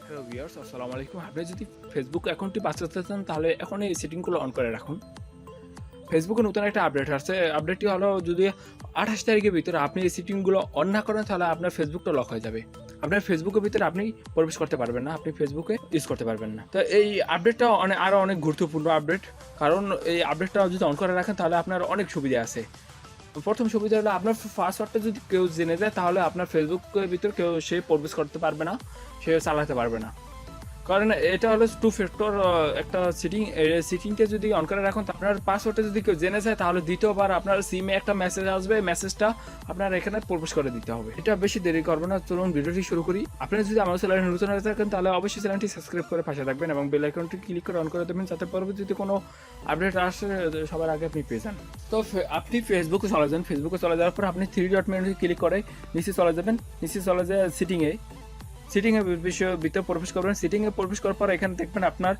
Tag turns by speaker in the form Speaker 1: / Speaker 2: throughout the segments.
Speaker 1: Hello viewers, আসসালামু আলাইকুম। আপনি যদি ফেসবুক অ্যাকাউন্টটি বাঁচাতে চান তাহলে এখন এই সেটিংগুলো অন করে রাখুন। ফেসবুকে নতুন একটা আপডেট আসছে। আপডেটটি হলো যদি 28 তারিখের ভিতরে আপনি এই সেটিংগুলো অন না করেন তাহলে আপনার ফেসবুকটা লক হয়ে যাবে। আপনার ফেসবুকের ভিতরে আপনি প্রবেশ করতে পারবেন না, আপনি ফেসবুকে ইউজ করতে পারবেন না। তো এই আপডেটটা আরও অনেক গুরুত্বপূর্ণ আপডেট, কারণ এই আপডেটটা যদি অন করে রাখেন তাহলে আপনার অনেক সুবিধা আছে। প্রথম সুবিধা হলো আপনার পাসওয়ার্ডটা যদি কেউ জেনে যায় তাহলে আপনার ফেসবুকের ভিতরে কেউ সে প্রবেশ করতে পারবে না, সে চালাতে পারবে না। কারণ এটা হলো টু ফ্যাক্টর একটা সেটিং। সেটিংটা যদি অন করে রাখুন, আপনার পাসওয়ার্ডটা যদি কেউ জেনে যায় তাহলে দ্বিতীয়বার আপনার সিমে একটা মেসেজ আসবে, মেসেজটা আপনার এখানে প্রবেশ করে দিতে হবে। এটা বেশি দেরি করবো না, চলুন ভিডিওটি শুরু করি। আপনারা যদি আমার চ্যানেলে নতুন হয়ে থাকেন তাহলে অবশ্যই চ্যানেলটি সাবস্ক্রাইব করে পাশে থাকবেন এবং বেল আইকনটি ক্লিক করে অন করে দেবেন, যাতে পরবর্তীতে কোনো আপডেট আসে সবার আগে আপনি পেয়ে যান। তো আপনি ফেসবুকে চলে যান, ফেসবুকে চলে যাওয়ার পর আপনি থ্রি ডট মেনুতে ক্লিক করে নিচে চলে যাবেন। নিচে চলে যায় সিটিংয়ে বিষয়ে ভিতরে প্রবেশ করবেন। সিটিংয়ে প্রবেশ করার পর এখানে দেখবেন আপনার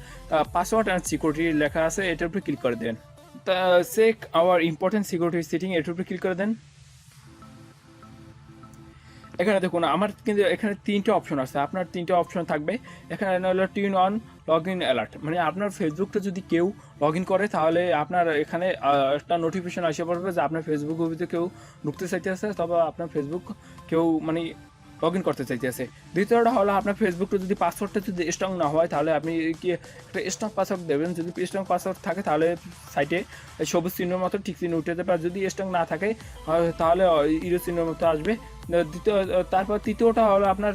Speaker 1: পাসওয়ার্ড অ্যান্ড সিকিউরিটি লেখা আছে, এটার উপরে ক্লিক করে দেন। তা check our important security setting, এটার উপরে ক্লিক করে দেন। এখানে দেখুন আমার কিন্তু এখানে তিনটে অপশন আছে, আপনার তিনটে অপশন থাকবে। এখানে হলো tune on log in alert, মানে আপনার ফেসবুকটা যদি কেউ লগ ইন করে তাহলে আপনার এখানে একটা নোটিফিকেশন আসে পড়বে যে আপনার ফেসবুকের ভিতরে কেউ ঢুকতে চাইতেছে, তবে আপনার ফেসবুক কেউ মানে লগ ইন করতে চাইতেছে। দ্বিতীয়টা হলো আপনার ফেসবুকটা যদি পাসওয়ার্ডটা যদি স্ট্রং না হয় তাহলে আপনি কি একটা স্ট্রং পাসওয়ার্ড দেবেন। যদি স্ট্রং পাসওয়ার্ড থাকে তাহলে সাইটে সবুজ চিহ্নের মতো ঠিক চিহ্ন উঠে যাবে, আর যদি স্ট্রং না থাকে তাহলে ইরো চিহ্নের মতো আসবে। তারপর তৃতীয়টা হলো আপনার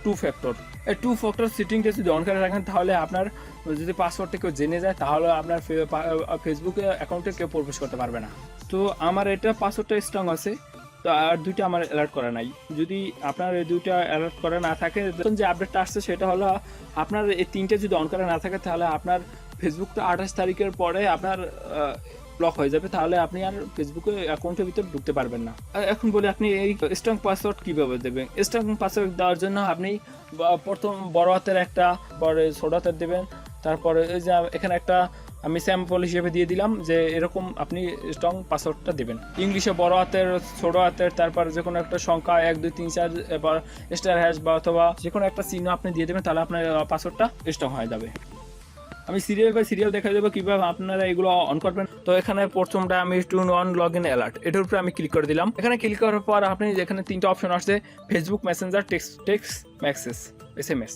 Speaker 1: টু ফ্যাক্টর। এই টু ফ্যাক্টর সেটিংটা যদি অন করে রাখেন তাহলে আপনার যদি পাসওয়ার্ডটা কেউ জেনে যায় তাহলে আপনার ফেসবুকে অ্যাকাউন্টে কেউ প্রবেশ করতে পারবে না। তো আমার এটা পাসওয়ার্ডটা স্ট্রং আছে, তো আর দুইটা আমার অ্যালার্ট করা নাই। যদি আপনার এই দুইটা অ্যালার্ট করা না থাকে, যে আপডেটটা আসছে সেটা হলো আপনার এই তিনটে যদি অন করা না থাকে তাহলে আপনার ফেসবুকটা 28 তারিখের পরে আপনার ব্লক হয়ে যাবে, তাহলে আপনি আর ফেসবুকে অ্যাকাউন্টের ভিতরে ঢুকতে পারবেন না। এখন বলি আপনি এই স্ট্রং পাসওয়ার্ড কীভাবে দেবেন। স্ট্রং পাসওয়ার্ড দেওয়ার জন্য আপনি প্রথম বড় হাতের একটা, পরে ছোট হাতের দেবেন, তারপরে এই যে এখানে একটা আমি স্যাম্পল হিসেবে দিয়ে দিলাম যে এরকম আপনি স্ট্রং পাসওয়ার্ডটা দেবেন। ইংলিশে বড় হাতের, ছোট হাতের, তারপর যে কোনো একটা সংখ্যা 1 2 3 4 এবার স্টার হ্যাশ বা অথবা যে কোনো একটা চিহ্ন আপনি দিয়ে দেবেন, তাহলে আপনার পাসওয়ার্ডটা স্ট্রং হয়ে যাবে। আমি সিরিয়াল বাই সিরিয়াল দেখা যাবে কীভাবে আপনারা এগুলো অন করবেন। তো এখানে প্রথমটা আমি টুন অন লগ ইন অ্যালার্ট, এটার উপরে আমি ক্লিক করে দিলাম। এখানে ক্লিক করার পর আপনি এখানে তিনটা অপশন আসছে, Facebook Messenger, text message, SMS।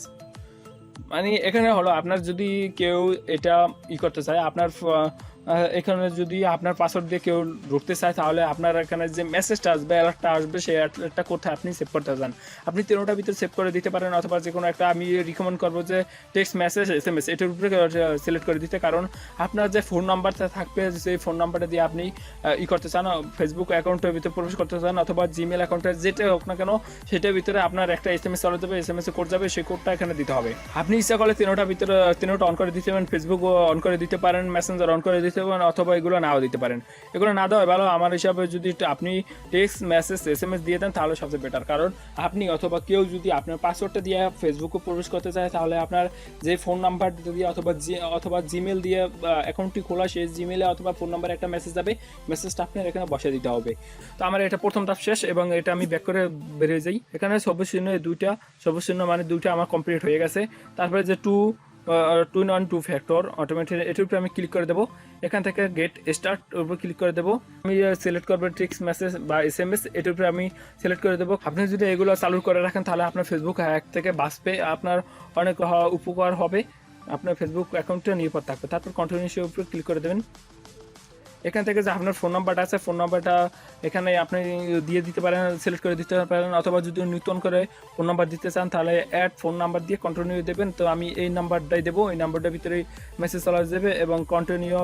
Speaker 1: মানে এখানে হলো আপনার যদি কেউ এটা করতে চায়, আপনার এখানে যদি আপনার পাসওয়ার্ড দিয়ে কেউ ঢুকতে চায় তাহলে আপনার এখানে যে মেসেজটা আসবে, অ্যালার্টটা আসবে, সেই অ্যালার্টটা কোথায় আপনি সেভ করতে চান আপনি তিনটার ভিতরে সেভ করে দিতে পারেন, অথবা যে কোনো একটা আমি রিকমেন্ড করবো যে টেক্সট মেসেজ, SMS এটার উপরে সিলেক্ট করে দিতে। কারণ আপনার যে ফোন নাম্বারটা থাকবে সেই ফোন নাম্বারটা দিয়ে আপনি করতে চান, ফেসবুক অ্যাকাউন্টের ভিতরে প্রবেশ করতে চান, অথবা জিমেল অ্যাকাউন্টে যেটা হোক না কেন সেটার ভিতরে আপনার একটা SMS চলে যাবে, SMS কোড যাবে, সেই কোডটা এখানে দিতে হবে। আপনি ইচ্ছা করলে তিনটা অন করে দিতে পারেন, ফেসবুক অন করে দিতে পারেন, মেসেঞ্জার অন করে দিতে পারেন, অথবা এগুলো নাও দিতে পারেন। এগুলো না দেওয়া ভালো আমার হিসাবে। যদি আপনি টেক্সট মেসেজ SMS দিয়ে দেন তাহলে সবচেয়ে বেটার, কারণ আপনি অথবা কেউ যদি আপনার পাসওয়ার্ডটা দিয়ে ফেসবুকে প্রবেশ করতে চায় তাহলে আপনার যে ফোন নাম্বার দিয়ে অথবা জিমেল দিয়ে অ্যাকাউন্টটি খোলা, সেই জিমেলে অথবা ফোন নাম্বারে একটা মেসেজ যাবে, মেসেজটা আপনার এখানে বসে দিতে হবে। তো আমার এটা প্রথম ধাপ শেষ এবং এটা আমি ব্যাক করে বেরিয়ে যাই। এখানে সবুজ চিহ্ন মানে দুইটা আমার কমপ্লিট হয়ে গেছে। তারপরে যে টুন অন টু ফ্যাক্টর অটোমেটিক, এটার উপরে আমি ক্লিক করে দেবো। এখান থেকে গেট স্টার্ট উপর ক্লিক করে দেবো। আমি সিলেক্ট করবো টেক্সট মেসেজ বা SMS, এটার উপরে আমি সিলেক্ট করে দেবো। আপনি যদি এগুলো চালু করে রাখেন তাহলে আপনার ফেসবুক হ্যাক থেকে বাঁচবে, আপনার অনেক উপকার হবে, আপনার ফেসবুক অ্যাকাউন্টটা নিরাপদ থাকবে। তারপর কন্টিনিউর উপরে ক্লিক করে দেবেন। এখান থেকে যে আপনার ফোন নাম্বারটা আছে, ফোন নাম্বারটা এখানে আপনি দিয়ে দিতে পারেন, সিলেক্ট করে দিতে পারেন, অথবা যদি নতুন করে ফোন নাম্বার দিতে চান তাহলে অ্যাড ফোন নাম্বার দিয়ে কন্টিনিউ দেবেন। তো আমি এই নাম্বারটাই দেবো, এই নাম্বারটার ভিতরে মেসেজ চলে যাবে এবং কন্টিনিউ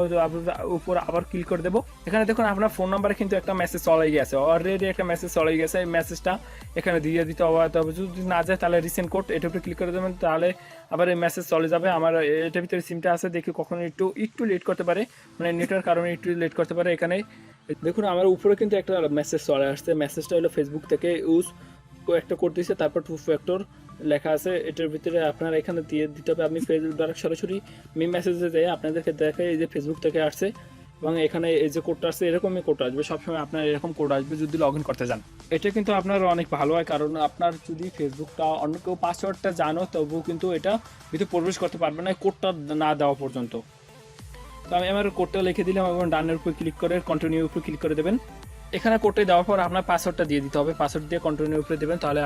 Speaker 1: উপর আবার ক্লিক করে দেবো। এখানে দেখুন আপনার ফোন নাম্বারে কিন্তু একটা মেসেজ চলে গেছে, অলরেডি একটা মেসেজ চলে গেছে। এই মেসেজটা এখানে দিয়ে দিতে হবে, তবে যদি না যায় তাহলে রিসেন্ট কোড, এটার উপরে ক্লিক করে দেবেন, তাহলে আবার এই মেসেজ চলে যাবে। আমার এটার ভিতরে সিমটা আছে, দেখি কখনো একটু লেট করতে পারে, মানে নেটের কারণে একটু লেট করতে পারে। এখানে দেখুন আমার উপরে কিন্তু একটা মেসেজ চলে আসছে, মেসেজটা হলো ফেসবুক থেকে ইউজ একটা কোড দিয়েছে, তারপর টু ফ্যাক্টর লেখা আছে, এটার ভিতরে আপনার এখানে দিয়ে দিতে হবে। আপনি ফেসবুক দ্বারা সরাসরি মেসেজে যাই আপনাদেরকে দেখায় এই যে ফেসবুক থেকে আসছে এবং এখানে এই যে কোডটা আসছে, এরকমই কোড আসবে সবসময়, আপনার এরকম কোড আসবে যদি লগ ইন করতে যান। এটা কিন্তু আপনার অনেক ভালো হয়, কারণ আপনার যদি ফেসবুকটা অন্য কেউ পাসওয়ার্ডটা জানো তবুও কিন্তু এটা ভিতরে প্রবেশ করতে পারবে না কোডটা না দেওয়া পর্যন্ত। তো আমি আমার কোডটা লিখে দিলাম এবং ডানের উপর ক্লিক করে কন্টিনিউর উপর ক্লিক করে দেবেন। এখানে কোডটা দেওয়ার পর আপনার পাসওয়ার্ডটা দিয়ে দিতে হবে, পাসওয়ার্ড দিয়ে কন্টিনিউর উপরে দেবেন, তাহলে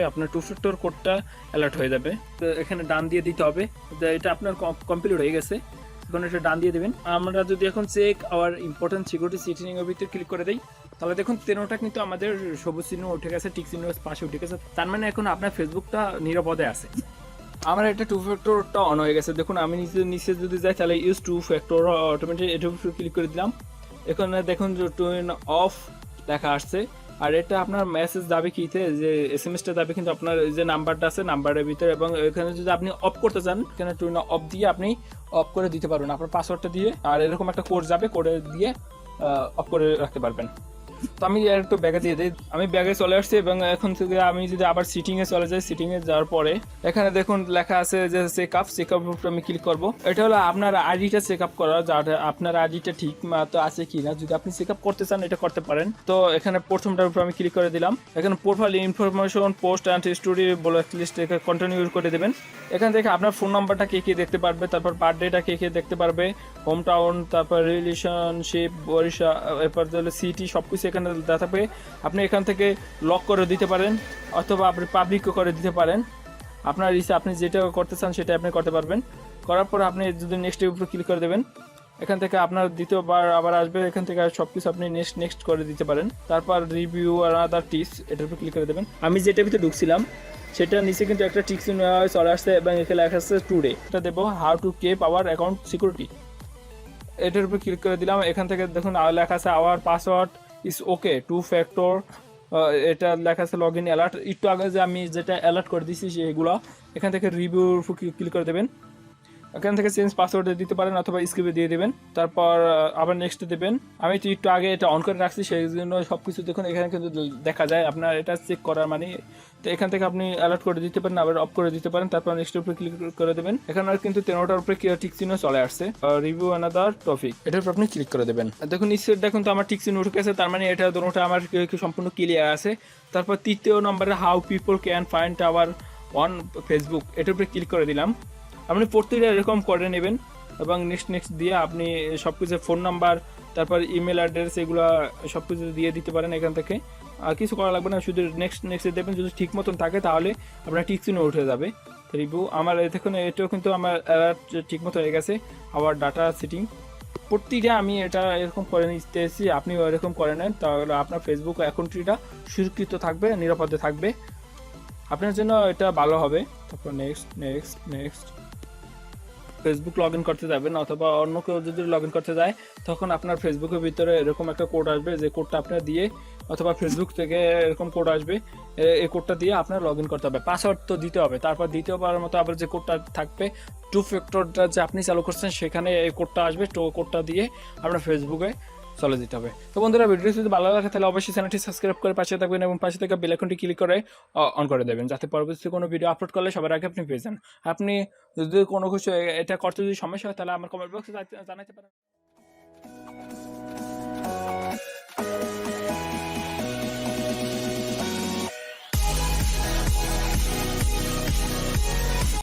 Speaker 1: আপনার টু ফ্যাক্টর কোডটা অ্যালার্ট হয়ে যাবে। তো এখানে ডান দিয়ে দিতে হবে, এটা আপনার কমপ্লিট হয়ে গেছে। এখন এটা ডান দিয়ে দেবেন। আমরা যদি এখন check our important security setting এর ভিতরে ক্লিক করে দেই, তাহলে দেখুন তেরোটা কিন্তু আমাদের সবুজ চিহ্ন উঠে গেছে, টিক চিহ্ন পাশে উঠে গেছে, তার মানে এখন আপনার ফেসবুকটা নিরাপদে আছে। আমার একটা টু ফ্যাক্টরটা অন হয়ে গেছে। দেখুন আমি নিচে যদি যাই তাহলে ইউজ টু ফ্যাক্টর অটোমেটিক এটার উপর ক্লিক করে দিলাম। এখানে দেখুন যে টুইন অফ লেখা আসছে, আর এটা আপনার মেসেজ যাবে কিতে, যে এসএমএসটা যাবে কিন্তু আপনার যে নাম্বারটা আছে নাম্বারের ভিতরে, এবং এখানে যদি আপনি অফ করতে চান এখানে টুইন অফ দিয়ে আপনি অফ করে দিতে পারবেন আপনার পাসওয়ার্ডটা দিয়ে, আর এরকম একটা কোড যাবে, কোডে দিয়ে অফ করে রাখতে পারবেন। তো আমি একটু ব্যাগে দিয়ে দিই, আমি ব্যাগে চলে আসছি এবং এখন থেকে আমি যদি আবার সিটিংয়ে চলে যাই, সিটিংয়ে যাওয়ার পরে এখানে দেখুন লেখা আছে যে চেক আপ উপর আমি ক্লিক করব। এটা হলো আপনার আইডিটা চেক আপ করা, যাতে আপনার আইডিটা ঠিক মতো আছে কিনা, যদি আপনি চেক আপ করতে চান এটা করতে পারেন। তো এখানে প্রথমটার উপর আমি ক্লিক করে দিলাম। এখানে profile information post and story বলে লিস্ট কন্টিনিউ করে দেবেন। এখান থেকে আপনার ফোন নাম্বারটা কে কে দেখতে পারবে, তারপর বার্থডেটা কে কে দেখতে পারবে, হোম টাউন, তারপর রিলেশনশিপ, বরিশাল, এরপর সিটি, সব কিছু এখানে দেখাবে। আপনি এখান থেকে লক করে দিতে পারেন অথবা আপনি পাবলিকও করে দিতে পারেন, আপনার ইচ্ছা, আপনি যেটা করতে চান সেটা আপনি করতে পারবেন। করার পর আপনি যদি নেক্সটের উপর ক্লিক করে দেবেন, এখান থেকে আপনার দ্বিতীয়বার আবার আসবে, এখান থেকে সব কিছু আপনি নেক্সট করে দিতে পারেন। তারপর রিভিউ আর আদার টিপস এটার উপর ক্লিক করে দেবেন। আমি যেটার ভিতরে ঢুকছিলাম সেটা নিচে কিন্তু একটা টিক্স চলে আসছে এবং এখানে লেখা আসছে টুডে, এটা দেবো how to keep our account security, এটার উপর ক্লিক করে দিলাম। এখান থেকে দেখুন লেখা আছে our password is okay two factor, এটা লেখা আছে লগ ইন অ্যালার্ট। একটু আগে যে আমি যেটা অ্যালার্ট করে দিয়েছি সেগুলো, এখান থেকে রিভিউর উপর ক্লিক করে দেবেন। এখান থেকে চেঞ্জ পাসওয়ার্ড দিতে পারেন অথবা স্ক্রিপ্টে দিয়ে দেবেন, তারপর আবার নেক্সট দেবেন। আমি তো একটু আগে এটা অন করে রাখছি, সেই জন্য সব কিছু দেখুন এখানে কিন্তু দেখা যায় আপনার এটা চেক করার মানে। তো এখান থেকে আপনি অ্যালার্ট করে দিতে পারেন, আবার অফ করে দিতে পারেন, তারপর নেক্সটের উপরে ক্লিক করে দেবেন। এখানে কিন্তু 13টার উপরে টিক চিহ্ন চলে আসছে, রিভিউ অ্যানাদার টপিক, এটার উপর আপনি ক্লিক করে দেবেন। দেখুন নিশ্চয় দেখুন তো আমার টিক চিহ্ন উঠে গেছে, তার মানে এটা দুটোটা আমার সম্পূর্ণ ক্লিয়ার আছে। তারপর তৃতীয় নম্বরে how people can find hour on Facebook, এটার উপরে ক্লিক করে দিলাম। আপনি প্রত্যেকটা এরকম করে নেবেন এবং নেক্সট দিয়ে আপনি সব কিছু ফোন নাম্বার, তারপর ইমেল অ্যাড্রেস, এগুলো সব কিছু দিয়ে দিতে পারেন। এখান থেকে আর কিছু করা লাগবে না, শুধু নেক্সট দেবেন। যদি ঠিক মতন থাকে তাহলে আপনার টিক চিহ্ন উঠে যাবে। রিভিউ আমার দেখুন এটাও কিন্তু আমার ঠিক মতো হয়ে গেছে। আবার ডাটা সেটিং প্রতিটা আমি এটা এরকম করে নিতেছি, আপনিও এরকম করে নেন, তাহলে আপনার ফেসবুক অ্যাকাউন্টটা সুরক্ষিত থাকবে, নিরাপদে থাকবে, আপনার জন্য এটা ভালো হবে। তারপর নেক্সট ফেসবুক লগ ইন করতে যাবেন, অথবা অন্য কেউ যদি লগ ইন করতে যায় তখন আপনার ফেসবুকের ভিতরে এরকম একটা কোড আসবে, যে কোডটা আপনার দিয়ে, অথবা ফেসবুক থেকে এরকম কোড আসবে, এই কোডটা দিয়ে আপনার লগ ইন করতে হবে। পাসওয়ার্ড তো দিতে হবে, তারপর দ্বিতীয়বারের মতো আবার যে কোডটা থাকবে টু ফ্যাক্টরটা যে আপনি চালু করছেন সেখানে এই কোডটা আসবে, তো কোডটা দিয়ে আপনার ফেসবুকে চলে যেতে হবে। তো বন্ধুরা ভিডিও যদি ভালো লাগে তাহলে অবশ্যই চ্যানেলটি সাবস্ক্রাইব করে পাশে থাকবেন এবং পাশে থেকে বেল আইকনটি ক্লিক করে অন করে দেবেন, যাতে পরবর্তী কোনো ভিডিও আপলোড করলে সবার আগে আপনি পেয়ে যান। আপনি যদি কোনো কিছু এটা করতে যদি সমস্যা হয় তাহলে আমার কমেন্ট বক্সে জানাতে পারেন।